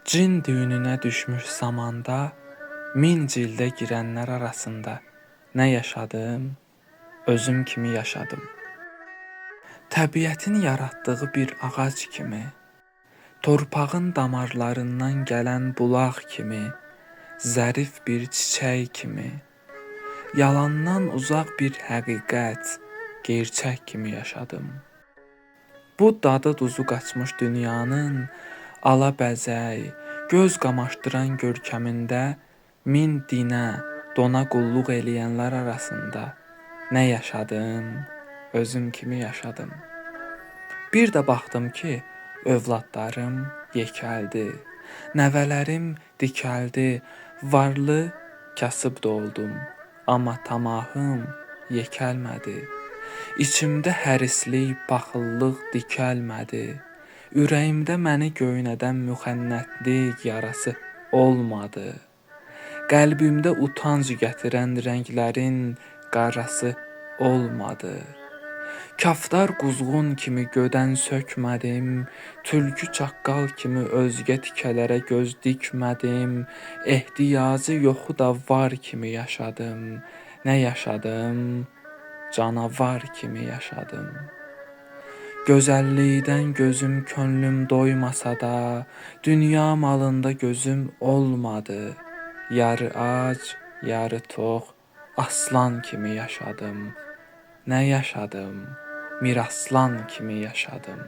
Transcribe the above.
Cin düğününə düşmüş zamanda, min cildə girənlər arasında nə yaşadım, özüm kimi yaşadım. Təbiətin yaratdığı bir ağac kimi, torpağın damarlarından gələn bulaq kimi, zərif bir çiçək kimi, yalandan uzaq bir həqiqət, gerçək kimi yaşadım. Bu dadı duzu qaçmış dünyanın alabəzək, göz qamaşdıran görkəmində min dinə, dona qulluq eləyənlər arasında nə yaşadım, özüm kimi yaşadım. Bir də baxdım ki, övladlarım yekəldi, nəvələrim dikəldi, varlı kasıb doldum, amma tamahım yekəlmədi. İçimdə hərislik, paxıllıq dikəlmədi. Ürəyimdə məni göynədən müxənnətlik yarası olmadı. Qəlbimdə utanc gətirən rənglərin qarası olmadı. Kaftar quzğun kimi gödən sökmədim, tülkü çaqqal kimi özgə tikələrə göz dikmədim, ehtiyacı yoxu da var kimi yaşadım. Nə yaşadım? Canavar kimi yaşadım. Gözəllikdən gözüm könlüm doymasa da, dünya malında gözüm olmadı. Yarı ac, yarı tox, aslan kimi yaşadım. Nə yaşadım? Miraslan kimi yaşadım.